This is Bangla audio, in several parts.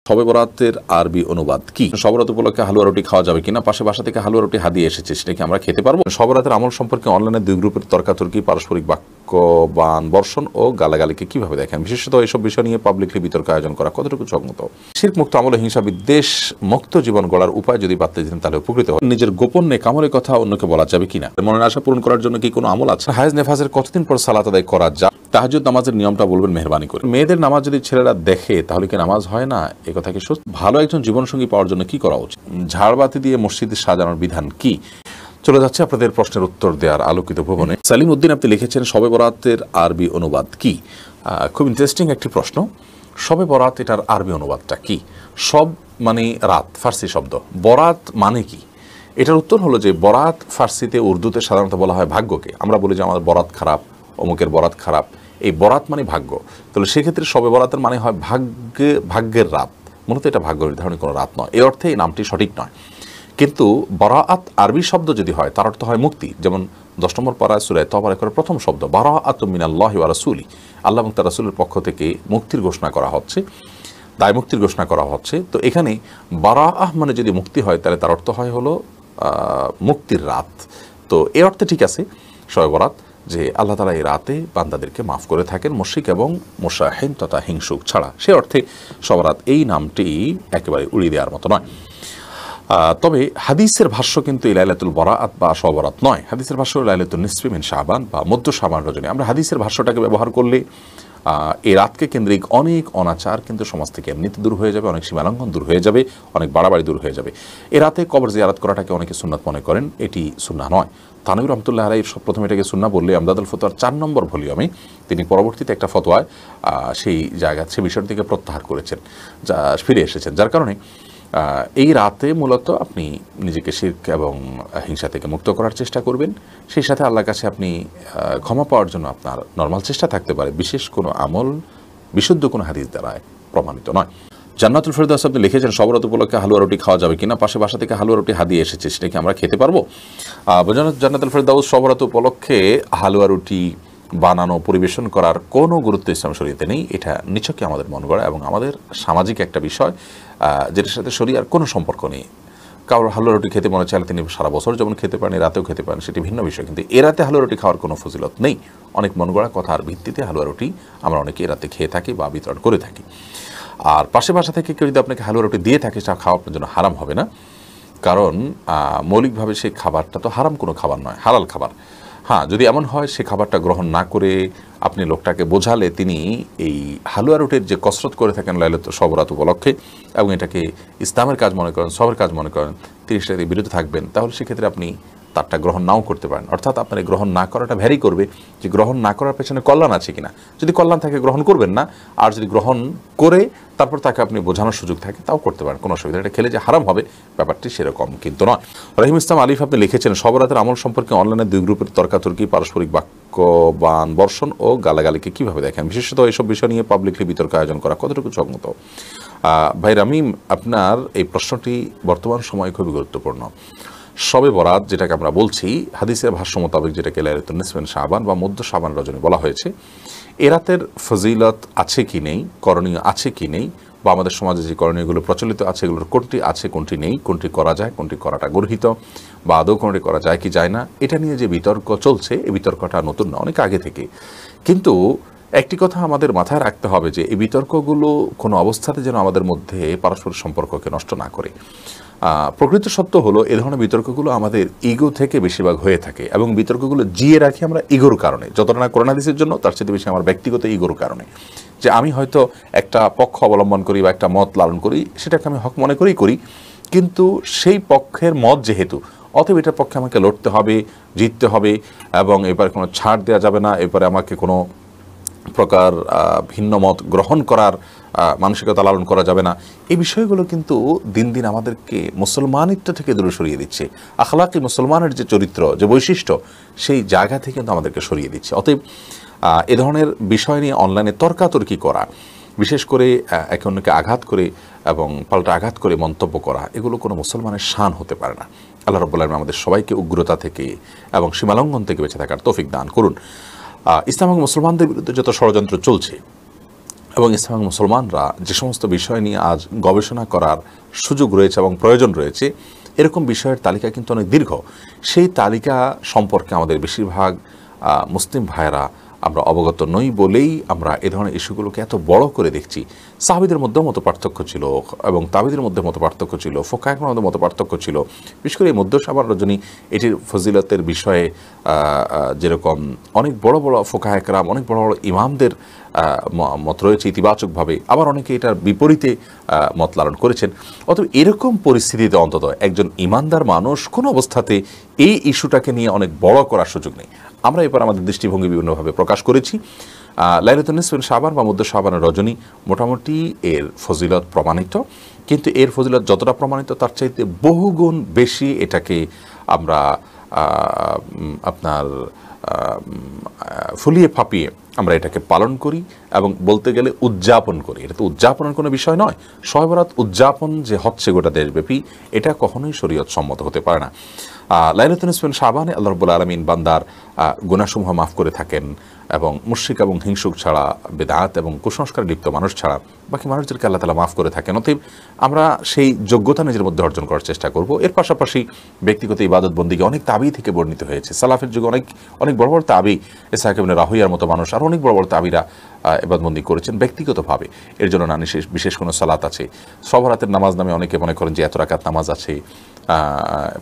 শবে বরাতের আরবি অনুবাদ কি? শবে বরাত উপলক্ষে হালুয়া রুটি খাওয়া যাবে কিনা? পাশে বাসা থেকে হালুয়া রুটি হাদিয়ে এসেছে, সেটা কি আমরা খেতে পারবো? শবে বরাতের আমল সম্পর্কে অনলাইনে দুই গ্রুপের তর্কাতর্কি, পারস্পরিক বাক্যবান বর্ষণ ও গালাগালিকে কিভাবে দেখেন? বিশেষত এইসব বিষয় নিয়ে পাবলিকলি বিতর্ক আয়োজন করা কতটুকু সম্মত? শিরক মুক্ত আমল, হিংসা বিদ্বেষ মুক্ত জীবন গড়ার উপায় যদি বাতলে দিতেন তাহলে উপকৃত হয়। নিজের গোপন নেকামলের কথা অন্যকে বলা যাবে কিনা? মনের আশা পূরণ করার জন্য কি কোনো আমল আছে? হায়েজ নেফাজের কতদিন পর সালাত আদায় করা যায়? তাহাজ্জুদ নামাজের নিয়মটা বলবেন মেহরবানি করে। মেয়েদের নামাজ যদি ছেলেরা দেখে তাহলে কি নামাজ হয় না? এ কথা কি সত্যি? ভালো একজন জীবনসঙ্গী পাওয়ার জন্য কি করা উচিত? ঝাড়বাতি দিয়ে মসজিদ সাজানোর বিধান কি? চলে যাচ্ছে আপনাদের প্রশ্নের উত্তর দেওয়ার আলোকিত ভবনে। সালিম উদ্দিন আপনি লিখেছেন শবে বরাতের আরবি অনুবাদ কি? খুব ইন্টারেস্টিং একটি প্রশ্ন। শবে বরাত, এটার আরবি অনুবাদটা কি? সব মানে রাত, ফার্সি শব্দ। বরাত মানে কি? এটার উত্তর হলো যে বরাত ফার্সিতে, উর্দুতে সাধারণত বলা হয় ভাগ্যকে। আমরা বলি যে আমাদের বরাত খারাপ, অমুকের বরাত খারাপ। এই বরাত মানে ভাগ্য। তাহলে সেক্ষেত্রে শবে বরাতের মানে হয় ভাগ্যের রাত। মূলত এটা ভাগ্য নির্ধারণী কোনো রাত নয়, এই অর্থে এই নামটি সঠিক নয়। কিন্তু বরাআত আরবি শব্দ যদি হয় তার অর্থ হয় মুক্তি। যেমন 10 নম্বর পারায় সূরা তওবার করে প্রথম শব্দ বারাআতুম মিনাল্লাহি ওয়া রাসূলি, আল্লাহ এবং তার রাসূলের পক্ষ থেকে মুক্তির ঘোষণা করা হচ্ছে, দায় মুক্তির ঘোষণা করা হচ্ছে। তো এখানে বারাআহ মানে যদি মুক্তি হয় তাহলে তার অর্থ হয় হলো মুক্তির রাত। তো এই অর্থে ঠিক আছে শবে বরাত, যে আল্লাহ তাআলা এই রাতে বান্দাদেরকে মাফ করে থাকেন মুশরিক এবং মুশাহিন তথা হিংসুক ছাড়া। সে অর্থে শবে বরাত এই নামটি একেবারে উড়িয়ে দেওয়ার মতো নয়। তবে হাদিসের ভাষ্য কিন্তু এই লাইলাতুল বরাআত বা শবে বরাত নয়। হাদিসের ভাষ্য লাইলাতুন নিসফি মিন শাবান বা মধ্য শাবান রজনী। আমরা হাদিসের ভাষ্যটাকে ব্যবহার করলে এই রাতকে কেন্দ্রিক অনেক অনাচার কিন্তু সমাজ থেকে এমনিতে দূর হয়ে যাবে, অনেক সীমালঙ্ঘন দূর হয়ে যাবে, অনেক বাড়াবাড়ি দূর হয়ে যাবে। এ রাতে কবর জিয়ারত করাটাকে অনেকে সুন্নাত মনে করেন, এটি সুন্নাহ নয়। থানবী রহমতুল্লাহ আলাইহি প্রথমে এটাকে সুন্নাহ বললে আমদাদুল ফতোয়ার 4 নম্বর ভলিউমে তিনি পরবর্তীতে একটা ফতোয়ায় সেই জায়গা সে বিষয় থেকে প্রত্যাহার করেছেন, যা ফিরে এসেছেন। যার কারণে এই রাতে মূলত আপনি নিজেকে শিরক এবং হিংসা থেকে মুক্ত করার চেষ্টা করবেন। সেই সাথে আল্লাহর কাছে আপনি ক্ষমা পাওয়ার জন্য আপনার নরমাল চেষ্টা থাকতে পারে। বিশেষ কোনো আমল বিশুদ্ধ কোনো হাদিস দ্বারা প্রমাণিত নয়। জান্নাতুল ফেরদাউস আপনি লিখেছেন শবে বরাত উপলক্ষে হালুয়া রুটি খাওয়া যাবে কিনা? পাশে বাসা থেকে হালুয়া রুটি হাদিয়ে এসেছে, সেটা কি আমরা খেতে পারবো? জান্নাতুল ফেরদাউস শবে বরাত উপলক্ষে হালুয়া রুটি বানানো, পরিবেশন করার কোনো গুরুত্ব ইসলাম শরীয়তে নেই। এটা নিছকই আমাদের মন গড়া এবং আমাদের সামাজিক একটা বিষয়, যেটার সাথে শরীয়তের কোনো সম্পর্ক নেই। কারোর হালুয়া রুটি খেতে মনে চাইলে তিনি সারা বছর যেমন খেতে পারেন, রাতেও খেতে পারেন, সেটি ভিন্ন বিষয়। কিন্তু এ রাতে হালুয়া রুটি খাওয়ার কোনো ফজিলত নেই। অনেক মন গড়া কথার ভিত্তিতে হালুয়া রুটি আমরা অনেকে এ রাতে খেয়ে থাকি বা বিতরণ করে থাকি। আর পাশে বাসা থেকে কেউ যদি আপনাকে হালুয়া রুটি দিয়ে থাকে, সেটা খাওয়া আপনার জন্য হারাম হবে না। কারণ মৌলিকভাবে সেই খাবারটা তো হারাম কোনো খাবার নয়, হালাল খাবার। হ্যাঁ, যদি এমন হয় সে খাবারটা গ্রহণ না করে আপনি লোকটাকে বোঝালে তিনি এই হালুয়া রুটির যে কসরত করে থাকেন লাইলাতুল শবে বরাত উপলক্ষে এবং এটাকে ইসলামের কাজ মনে করেন, সবের কাজ মনে করেন, তিনি সেটাতে বিরত থাকবেন, তাহলে সেক্ষেত্রে আপনি তারটা গ্রহণ নাও করতে পারেন। অর্থাৎ আপনার এই গ্রহণ না করাটা ভ্যারি করবে যে গ্রহণ না করার পেছনে কল্যাণ আছে কিনা। যদি কল্যাণ থাকে গ্রহণ করবেন না, আর যদি গ্রহণ করে তারপর তাকে আপনি বোঝানোর সুযোগ থাকে তাও করতে পারেন, কোনো অসুবিধা। এটা খেলে যে হারাম হবে ব্যাপারটি সেরকম কিন্তু নয়। রহিম ইসলাম আলিফ আপনি লিখেছেন শবে বরাতের আমল সম্পর্কে অনলাইনে দুই গ্রুপের তর্কাতর্কি, পারস্পরিক বাক্যবান বর্ষণ ও গালাগালিকে কিভাবে দেখেন? বিশেষত এইসব বিষয় নিয়ে পাবলিকলি বিতর্ক আয়োজন করা কতটুকু সম্মত? ভাই রামিম, আপনার এই প্রশ্নটি বর্তমান সময়ে খুবই গুরুত্বপূর্ণ। শবে বরাত যেটাকে আমরা বলছি, হাদিসের ভাষ্য মোতাবেক যেটাকে লাইলাতুন নিসফি মিন শাবান বা মধ্য শাবান রজনী বলা হয়েছে, এ রাতের ফজিলত আছে কি নেই, করণীয় আছে কি নেই, বা আমাদের সমাজে যে করণীয়গুলো প্রচলিত আছে এগুলোর কোনটি আছে কোনটি নেই, কোনটি করা যায় কোনটি করাটা গর্হিত, বা আদৌ কোনটি করা যায় কি যায় না, এটা নিয়ে যে বিতর্ক চলছে, এই বিতর্কটা নতুন না, অনেক আগে থেকে। কিন্তু একটি কথা আমাদের মাথায় রাখতে হবে যে এই বিতর্কগুলো কোনো অবস্থাতে যেন আমাদের মধ্যে পারস্পরিক সম্পর্ককে নষ্ট না করে। প্রকৃত সত্য হলো এ ধরনের বিতর্কগুলো আমাদের ইগো থেকে বেশিরভাগ হয়ে থাকে এবং বিতর্কগুলো জিয়ে রাখি আমরা ইগোর কারণে, যতটা না কোরআন হাদিসের জন্য তার চেয়ে বেশি আমার ব্যক্তিগত ইগোর কারণে। যে আমি হয়তো একটা পক্ষ অবলম্বন করি বা একটা মত লালন করি, সেটাকে আমি হক মনে করি, কিন্তু সেই পক্ষের মত যেহেতু, অতএব এটার পক্ষে আমাকে লড়তে হবে, জিততে হবে এবং এবারে কোনো ছাড় দেওয়া যাবে না, এবারে আমাকে কোনো প্রকার ভিন্ন মত গ্রহণ করার মানসিকতা লালন করা যাবে না। এই বিষয়গুলো কিন্তু দিন দিন আমাদেরকে মুসলমানিত্ব থেকে দূরে সরিয়ে দিচ্ছে। আখলাকি মুসলমানের যে চরিত্র, যে বৈশিষ্ট্য, সেই জায়গা থেকে কিন্তু আমাদেরকে সরিয়ে দিচ্ছে। অতএব এ ধরনের বিষয় নিয়ে অনলাইনে তর্কাতর্কি করা, বিশেষ করে একে অন্যকে আঘাত করে এবং পাল্টা আঘাত করে মন্তব্য করা, এগুলো কোনো মুসলমানের শান হতে পারে না। আল্লাহ রাব্বুল আলামিন আমাদের সবাইকে উগ্রতা থেকে এবং সীমালঙ্ঘন থেকে বেঁচে থাকার তৌফিক দান করুন। ইসলাম এবং মুসলমানদের বিরুদ্ধে যত ষড়যন্ত্র চলছে, এবং ইসলামিক মুসলমানরা যে সমস্ত বিষয় নিয়ে আজ গবেষণা করার সুযোগ রয়েছে এবং প্রয়োজন রয়েছে, এরকম বিষয়ের তালিকা কিন্তু অনেক দীর্ঘ। সেই তালিকা সম্পর্কে আমাদের বেশিরভাগ মুসলিম ভাইয়েরা আমরা অবগত নই বলেই আমরা এ ধরনের ইস্যুগুলোকে এত বড় করে দেখছি। সাহাবীদের মধ্যেও মতো পার্থক্য ছিল এবং তাবিদের মধ্যে মতো পার্থক্য ছিল, ফোকাহের মধ্যে মতো পার্থক্য ছিল। বিশেষ করে এই মধ্য শাবান রজনী এটির ফজিলতের বিষয়ে যেরকম অনেক বড় বড় ফোকাহে কেরাম, অনেক বড় বড় ইমামদের মত রয়েছে ইতিবাচকভাবে, আবার অনেকে এটার বিপরীতে মত লালন করেছেন। অতএব এরকম পরিস্থিতিতে অন্তত একজন ইমানদার মানুষ কোনো অবস্থাতে এই ইস্যুটাকে নিয়ে অনেক বড় করার সুযোগ নেই। আমরা এবার আমাদের দৃষ্টিভঙ্গি বিভিন্নভাবে প্রকাশ করেছি। লাইলাতুন নিসফ শাবান বা মধ্য শাবানের রজনী মোটামুটি এর ফজিলত প্রমাণিত, কিন্তু এর ফজিলত যতটা প্রমাণিত তার চাইতে বহুগুণ বেশি এটাকে আমরা আপনার ফুলিয়ে ফাঁপিয়ে আমরা এটাকে পালন করি এবং বলতে গেলে উদযাপন করি। এটা তো উদযাপনের কোনো বিষয় নয়। শবে বরাত উদযাপন যে হচ্ছে গোটা দেশব্যাপী, এটা কখনোই শরীয়ত সম্মত হতে পারে না। লাইলাতুন নিসফ শাবানে আল্লাহ রাব্বুল আলামিন বান্দার গুনাহসমূহ মাফ করে থাকেন এবং মুশরিক এবং হিংসুক ছাড়া, বেদাত এবং কুসংস্কারে লিপ্ত মানুষ ছাড়া বাকি মানুষদেরকে আল্লাহ তাআলা মাফ করে থাকেন। অতএব আমরা সেই যোগ্যতা নিজের মধ্যে অর্জন করার চেষ্টা করব। এর পাশাপাশি ব্যক্তিগত ইবাদত বন্দিকে অনেক তাবি থেকে বর্ণিত হয়েছে। সালাফের যুগে অনেক বড় বড় তাবি, ইসহাক ইবনে রাহুয়ার মতো মানুষ আর অনেক বড় বড় তাবিরা ইবাদতবন্দি করেছেন ব্যক্তিগতভাবে। এর জন্য না বিশেষ কোনো সালাত আছে। শবে রাতের নামাজ নামে অনেকে মনে করেন যে এত রাকাত নামাজ আছে,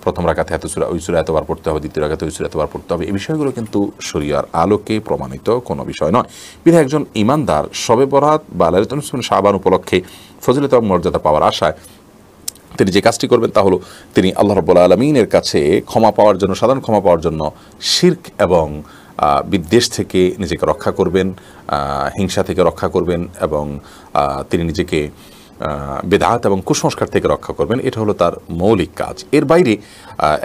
প্রথম রাকাতে এত সূরা, ওই সূরা এতবার পড়তে হবে, দ্বিতীয় রাকাতে ওই সূরা এতবার পড়তে হবে। এই বিষয়গুলো কিন্তু শরিয়ার আলোকে প্রমাণিত কোনো বিষয় নয়। বিধায় একজন ঈমানদার শবে বরাত বা লাইলাতুন নিসফ শাবান উপলক্ষে ফজিলত এবং মর্যাদা পাওয়ার আশায় তিনি যে কাজটি করবেন তা হলো তিনি আল্লাহ রাব্বুল আলামিনের কাছে ক্ষমা পাওয়ার জন্য, সাধারণ ক্ষমা পাওয়ার জন্য শিরক এবং বিদ্বেষ থেকে নিজেকে রক্ষা করবেন, হিংসা থেকে রক্ষা করবেন এবং তিনি নিজেকে বেদাত এবং কুসংস্কার থেকে রক্ষা করবেন। এটা হলো তার মৌলিক কাজ। এর বাইরে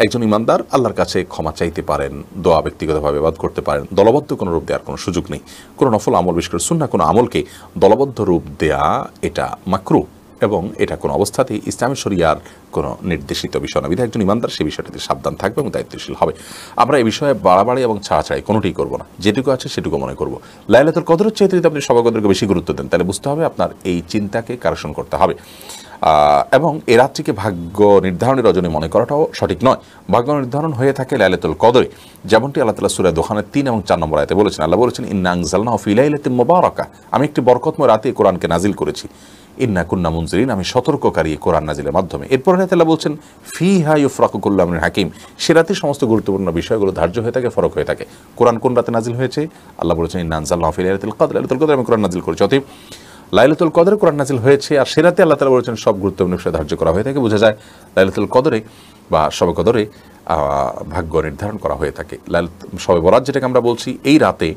একজন ইমানদার আল্লাহর কাছে ক্ষমা চাইতে পারেন, দোয়া ব্যক্তিগতভাবে ইবাদত করতে পারেন। দলবদ্ধ কোনো রূপ দেওয়ার কোনো সুযোগ নেই। কোনো নফল আমল, বিশেষ করে সুন্নাহ কোনো আমলকে দলবদ্ধ রূপ দেয়া এটা মাকরুহ এবং এটা কোনো অবস্থাতেই ইসলামী শরিয়ার কোনো নির্দেশিত বিষয় না। বিধায় একজন ইমানদার সেই বিষয়টিতে সাবধান থাকবে এবং দায়িত্বশীল হবে। আমরা এই বিষয়ে বাড়াবাড়ি এবং ছাড়াছাড়ি কোনোটিই করবো না। যেটুকু আছে সেটুকু মনে করব। লাইলাতুল কদরের চাইতে যদি আপনি শবে কদরকে বেশি গুরুত্ব দেন, তাহলে বুঝতে হবে আপনার এই চিন্তাকে কারেকশন করতে হবে। এবং এ রাত্রিকে ভাগ্য নির্ধারণের রজনী মনে করাটাও সঠিক নয়। ভাগ্য নির্ধারণ হয়ে থাকে লাইলাতুল কদরে, যেমনটি আল্লাহ তাআলা সূরা দোহানের 3 এবং 4 নম্বর আয়াতে বলেছেন। আল্লাহ বলেছেন, ইন্না আনজালনাহু ফি লাইলাতিন মুবারাকা, আমি একটি বরকতময় রাতে কোরআনকে নাজিল করেছি। ইন্না কুন্না মুনজিরিন, আমি সতর্ককারী কোরআন নাজিলের মাধ্যমে। এরপর আল্লাহ বলছেন, ফিহা ইউফরাকু কুল্লু আমরিন হাকিম, সে রাতে সমস্ত গুরুত্বপূর্ণ বিষয়গুলো ধার্য হয়ে থাকে, ফরক হয়ে থাকে। কোরআন কোন রাতে নাজিল হয়েছে? আল্লাহ বলেছেন, ইন্না আনজালনাহু ফি লাইলাতিল কদর, লাইলাতুল কদরে আমি কোরআন নাজিল করেছি। অতএব লাইলাতুল কদরে কোরআন নাজিল হয়েছে আর সে রাতে আল্লাহ তাআলা বলেছেন সব গুরুত্বপূর্ণ বিষয় ধার্য করা হয়ে থাকে। বোঝা যায় লাইলাতুল কদরে বা শবে কদরে ভাগ্য নির্ধারণ করা হয়ে থাকে। শবে বরাত যেটাকে আমরা বলছি, এই রাতে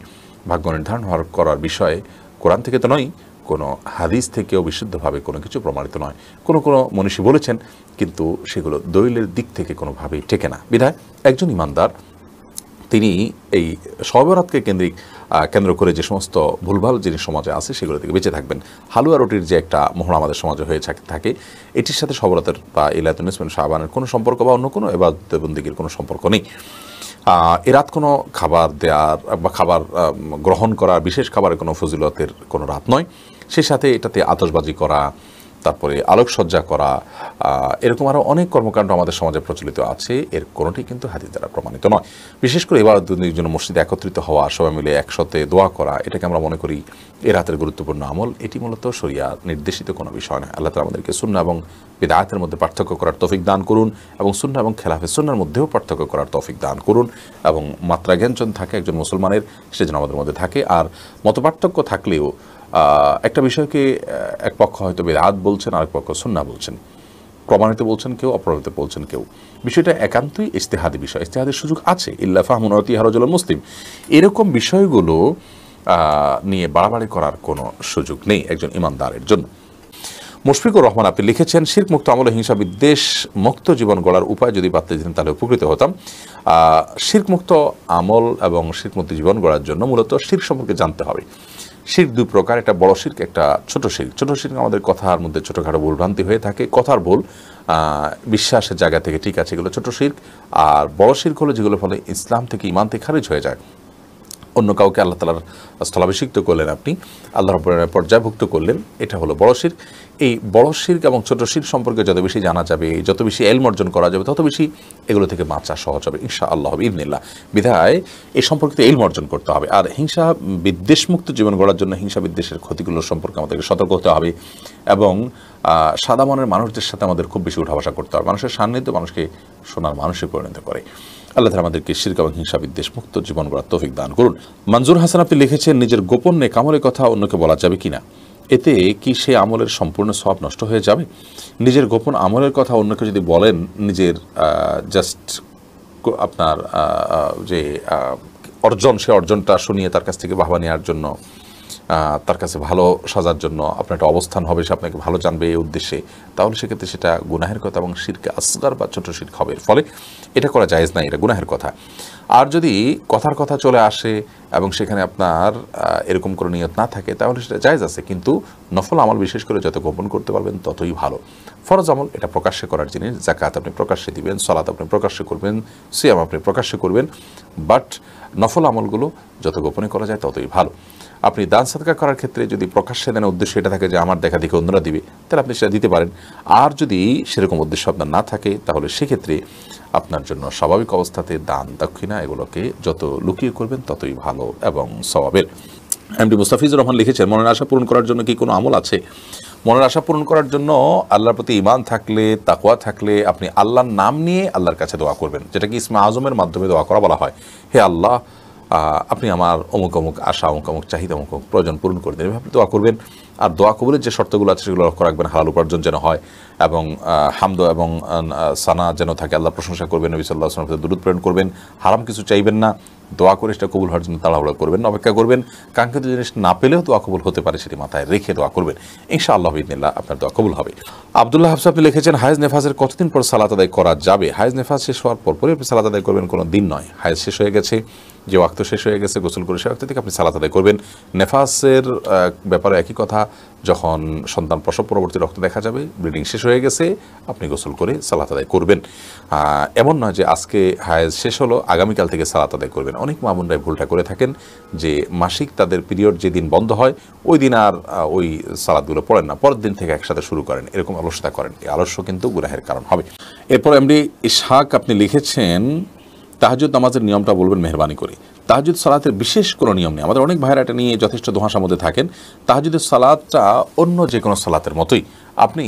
ভাগ্য নির্ধারণ করার বিষয়ে কোরআন থেকে তো নয়, কোনো হাদিস থেকেও বিশুদ্ধভাবে কোনো কিছু প্রমাণিত নয়। কোনো মনীষী বলেছেন, কিন্তু সেগুলো দলিলের দিক থেকে কোনোভাবেই টেকে না। বিধায় একজন ইমানদার তিনি এই শবে বরাতকে কেন্দ্র করে যে সমস্ত ভুলভাল জিনিস সমাজে আছে সেগুলো থেকে বেঁচে থাকবেন। হালুয়া রুটির যে একটা মহড়া আমাদের সমাজে হয়ে থাকে, এটির সাথে শবে বরাতের বা লাইলাতুন নিসফ শাবানের কোনো সম্পর্ক বা অন্য কোনো ইবাদত বন্দেগীর কোনো সম্পর্ক নেই। এ রাত কোনো খাবার দেওয়ার বা খাবার গ্রহণ করা, বিশেষ খাবারের কোনো ফজিলতের কোনো রাত নয়। সেই সাথে এটাতে আতশবাজি করা, তারপরে আলোকসজ্জা করা, এরকম আরও অনেক কর্মকাণ্ড আমাদের সমাজে প্রচলিত আছে। এর কোনোটি কিন্তু হাদিস দ্বারা প্রমাণিত নয়। বিশেষ করে ইবাদতের জন্য মসজিদে একত্রিত হওয়া, সবাই মিলে একসাথে দোয়া করা, এটাকে আমরা মনে করি এ রাতের গুরুত্বপূর্ণ আমল। এটি মূলত শরিয়াত নির্দেশিত কোনো বিষয় নয়। আল্লাহ তাআলা আমাদেরকে সুন্নাহ এবং বিদআতের মধ্যে পার্থক্য করার তৌফিক দান করুন এবং সুন্নাহ এবং খেলাফে সুন্নাহর মধ্যেও পার্থক্য করার তৌফিক দান করুন এবং মাত্রা জ্ঞান যেন থাকে একজন মুসলমানের, সে যেন আমাদের মধ্যে থাকে। আর মতপার্থক্য থাকলেও একটা বিষয়কে এক পক্ষ হয়তো বিদআত বলছেন, আরেক পক্ষ সুন্নাহ বলছেন, প্রমাণিত বলছেন কেউ, অপ্রমাণিত বলছেন কেউ। বিষয়টা একান্তই ইজতিহাদি বিষয়, ইজতিহাদের সুযোগ আছে। ইল্লা ফাহমুন ওয়াতিহা রাজুলুন মুসলিম, এরকম বিষয়গুলো নিয়ে বাড়াবাড়ি করার কোনো সুযোগ নেই একজন ইমানদারের জন্য। মুশফিকুর রহমান আপনি লিখেছেন, শিরক মুক্ত আমল, হিংসা বিদ্বেষ মুক্ত জীবন গড়ার উপায় যদি বাড়তে দিতেন তাহলে উপকৃত হতাম। শিরক মুক্ত আমল এবং শিরক মুক্ত জীবন গড়ার জন্য মূলত শিরক সম্পর্কে জানতে হবে। শিরক দুই প্রকার, একটা বড় শিরক, একটা ছোট শিরক। ছোট শিরক আমাদের কথার মধ্যে ছোটোখাটো ভুলভ্রান্তি হয়ে থাকে, কথার ভুল, বিশ্বাসের জায়গা থেকে ঠিক আছে, এগুলো ছোট শিরক। আর বড় শিরক হলো যেগুলো ফলে ইসলাম থেকে, ঈমান থেকে খারিজ হয়ে যায়। অন্য কাউকে আল্লাহ তাআলার স্থলাভিষিক্ত করলেন, আপনি আল্লাহর পর্যায়ভুক্ত করলেন, এটা হলো বড় শিরক। এই বড় শিরক এবং ছোট শিরক সম্পর্কে যত বেশি জানা যাবে, যত বেশি ইলম অর্জন করা যাবে, তত বেশি এগুলো থেকে বাঁচা সহজ হবে ইনশাআল্লাহ বিইذنিল্লাহ। বিধায় এই সম্পর্কিত ইলম অর্জন করতে হবে। আর হিংসা বিদ্বেষমুক্ত জীবন গড়ার জন্য হিংসা বিদ্বেষের ক্ষতিগুলো সম্পর্কে আমাদেরকে সতর্ক হতে হবে এবং সাদা মনের মানুষদের সাথে আমাদের খুব বেশি উঠা বসা করতে হবে। মানুষের সান্নিধ্য মানুষকে সোনার মানুষে পরিণত করে। আল্লাহ তাআলা আমাদেরকে শিরক এবং হিংসা বিদ্বেষ মুক্ত জীবন গড়ার তৌফিক দান করুন। মনজুর হাসান আপনি লিখেছেন, নিজের গোপন নেক আমলের কথা অন্যকে বলা যাবে কিনা? এতে কি সে আমলের সম্পূর্ণ সওয়াব নষ্ট হয়ে যাবে? নিজের গোপন আমলের কথা অন্যকে যদি বলেন, নিজের জাস্ট আপনার যে অর্জন, সে অর্জনটা শুনিয়ে তার কাছ থেকে বাহবা নেওয়ার জন্য, তার কাছে ভালো সাজার জন্য আপনার একটা অবস্থান হবে, সে আপনাকে ভালো জানবে এই উদ্দেশ্যে, তাহলে সেক্ষেত্রে সেটা গুনাহের কথা এবং শিরকে আসগার বা ছোট শিরক হবে। ফলে এটা করা জায়েজ নাই, এটা গুনাহের কথা। আর যদি কথার কথা চলে আসে এবং সেখানে আপনার এরকম কোনো নিয়ত না থাকে, তাহলে সেটা জায়েজ আছে। কিন্তু নফল আমল বিশেষ করে যত গোপন করতে পারবেন ততই ভালো। ফরজ আমল এটা প্রকাশ্যে করার জিনিস, যাকাত আপনি প্রকাশ্যে দিবেন, সালাত আপনি প্রকাশ্যে করবেন, সিয়াম আপনি প্রকাশ্যে করবেন, বাট নফল আমলগুলো যত গোপনে করা যায় ততই ভালো। আপনি দান সাদকা করার ক্ষেত্রে যদি প্রকাশ্যে দেন উদ্দেশ্য এটা থাকে যে আমার দেখা দেখে অন্যরা দিবে, তাহলে আপনি সেটা দিতে পারেন। আর যদি সেরকম উদ্দেশ্য আপনার না থাকে, তাহলে সেক্ষেত্রে আপনার জন্য স্বাভাবিক অবস্থাতে দান দক্ষিণা এগুলোকে যত লুকিয়ে করবেন ততই ভালো এবং সওয়াবের। এমডি মুস্তাফিজুর রহমান লিখেছেন, মনের আশা পূরণ করার জন্য কি কোনো আমল আছে? মনের আশা পূরণ করার জন্য আল্লাহর প্রতি ঈমান থাকলে, তাকওয়া থাকলে আপনি আল্লাহর নাম নিয়ে আল্লাহর কাছে দোয়া করবেন, যেটাকে ইসমে আজমের মাধ্যমে দোয়া করা বলা হয়। হে আল্লাহ, আপনি আমার অমুক অমুক আশা, অমুক অমুক চাহিদা, অমুক অমুক প্রয়োজন পূরণ করে দেন, এভাবে দোয়া করবেন। আর দোয়া কবুলের যে শর্তগুলো আছে সেগুলো লক্ষ্য রাখবেন, হালাল উপার্জন যেন হয় এবং হামদ এবং সানা যেন থাকে, আল্লাহ প্রশংসা করবেন, নবী সাল্লাল্লাহু আলাইহি ওয়াসাল্লামের দুরূদ প্রেরণ করবেন, হারাম কিছু চাইবেন না, দোয়া করে সেটা কবুল হওয়ার জন্য তাড়াহুড়ো করবেন না, অপেক্ষা করবেন। কাঙ্ক্ষিত জিনিস না পেলেও দোয়া কবুল হতে পারে, সেটি মাথায় রেখে দোয়া করবেন, ইনশাআল্লাহ বিইذনিল্লাহ আপনার দোয়া কবুল হবে। আব্দুল্লাহ হাফসা আপনি লিখেছেন, হায়েজ নেফাজের কতদিন পর সালাত আদায় করা যাবে? হায়েজ নেফাজ শেষ হওয়ার পরপরই আপনি সালাত আদায় করবেন, কোনো দিন নয়। হায়েজ শেষ হয়ে গেছে, যে ওয়াক্ত শেষ হয়ে গেছে, গোসল করে সে ওয়াক্ত থেকে আপনি সালাত আদায় করবেন। নেফাসের ব্যাপারে একই কথা, যখন সন্তান প্রসব পরবর্তী রক্ত দেখা যাবে, ব্লিডিং শেষ হয়ে গেছে, আপনি গোসল করে সালাত আদায় করবেন। এমন নয় যে আজকে হায়েজ শেষ হলো আগামীকাল থেকে সালাত আদায় করবেন। অনেক মা বোনরাই ভুলটা করে থাকেন যে মাসিক তাদের পিরিয়ড যেদিন বন্ধ হয় ওই দিন আর ওই সালাতগুলো পড়েন না, পরের দিন থেকে একসাথে শুরু করেন, এরকম অলসতা করেন। এই আলস্য কিন্তু গুনাহের কারণ হবে। এরপর এমডি ইসহাক আপনি লিখেছেন, তাহাজ্জুদ নামাজের নিয়মটা বলবেন মেহরবানি করে। তাহাজ্জুদ সালাতের বিশেষ কোনো নিয়ম নেই, আমাদের অনেক ভাইরা এটা নিয়ে যথেষ্ট ধোঁয়াশার মধ্যে থাকেন। তাহাজ্জুদের সালাতটা অন্য যে কোনো সালাতের মতোই, আপনি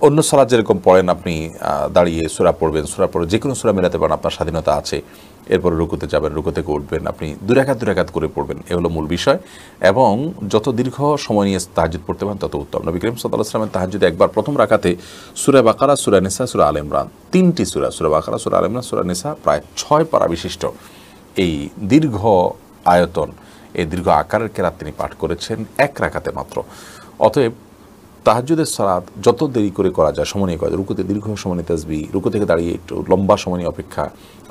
অন্য সালাত যেরকম পড়েন, আপনি দাঁড়িয়ে সূরা পড়বেন, সূরা পড়ে যে কোনো সূরা মেলাতে পারেন, আপনার স্বাধীনতা আছে। এরপরে রুকুতে যাবেন, রুকু থেকে উঠবেন, আপনি দুই রাকাত করে পড়বেন, এ হলো মূল বিষয়। এবং যত দীর্ঘ সময় নিয়ে তাহাজ্জুদ পড়তে পারেন তত উত্তম। নবী করিম সাল্লাল্লাহু আলাইহি ওয়াসাল্লামের তাহাজ্জুদে একবার প্রথম রাকাতে সূরা বাকারা, সূরা নিসা, সূরা আলে ইমরান, তিনটি সূরা, সূরা বাকারা, সূরা আলে ইমরান, সূরা নিসা, প্রায় 6 পারা বিশিষ্ট এই দীর্ঘ আয়তন, এই দীর্ঘ আকারের কেরাত তিনি পাঠ করেছেন এক রাকাতে মাত্র। অতএব তাহাজ্জুদের সালাত যত দেরি করে করা যায়, সময় নিয়ে করা যায়, রুকুতে দীর্ঘ সময় নিয়ে তাসবিহ, রুকু থেকে দাঁড়িয়ে একটু লম্বা সময় নিয়ে অপেক্ষা,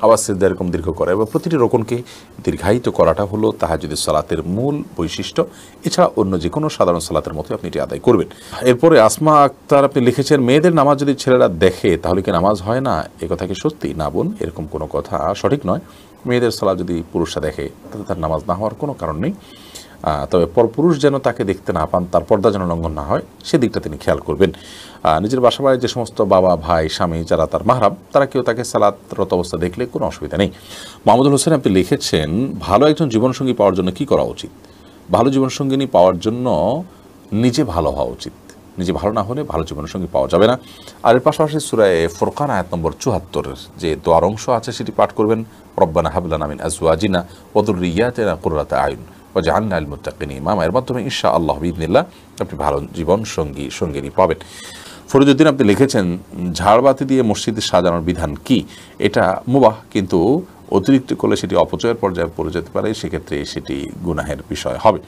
আবার সিজদা এরকম দীর্ঘ করা এবং প্রতিটি রোকনকে দীর্ঘায়িত করাটা হলো তাহাজ্জুদের সালাতের মূল বৈশিষ্ট্য। এছাড়া অন্য যে কোনো সাধারণ সালাতের মতো আপনি এটি আদায় করবেন। এরপরে আসমা আক্তার আপনি লিখেছেন, মেয়েদের নামাজ যদি ছেলেরা দেখে তাহলে কি নামাজ হয় না? এ কথা কি সত্যি? না বোন, এরকম কোনো কথা সঠিক নয়। মেয়েদের সালাত যদি পুরুষরা দেখে তাহলে তার নামাজ না হওয়ার কোনো কারণ নেই। তবে পরপুরুষ যেন তাকে দেখতে না পান, তার পর্দা যেন লঙ্ঘন না হয়, সেদিকটা তিনি খেয়াল করবেন। নিজের বাসা বাড়ির যে সমস্ত বাবা, ভাই, স্বামী যারা তার মাহরাম, তারা কেউ তাকে সালাতরত অবস্থা দেখলে কোনো অসুবিধা নেই। মাহমুদুল হোসেন আপনি লিখেছেন, ভালো একজন জীবনসঙ্গী পাওয়ার জন্য কি করা উচিত? ভালো জীবনসঙ্গিনী পাওয়ার জন্য নিজে ভালো হওয়া উচিত। নিজে ভালো না হলে ভালো জীবনসঙ্গী পাওয়া যাবে না। আর এর পাশাপাশি সূরা ফুরকান আয়াত নম্বর ৭৪ যে দোয়ার অংশ আছে সেটি পাঠ করবেন, রব্বানা হাব লানা মিন আজওয়াজিনা ওয়া যুররিয়াতিনা কুররাতা আয়ুন ওয়াজআলনা লিল মুত্তাকিনা ইমামা। এর মাধ্যমে ইনশাআল্লাহ বিইذনিল্লাহ আপনি ভালো জীবন সঙ্গিনী পাবেন। ফরিদউদ্দিন আপনি লিখেছেন, ঝাড়বাতি দিয়ে মসজিদে সাজানোর বিধান কি? এটা মুবাহ, কিন্তু অতিরিক্ত করলে সেটি অপচয়ের পর্যায়ে পড়ে যেতে পারে, সেক্ষেত্রে সেটি গুনাহের বিষয় হবে।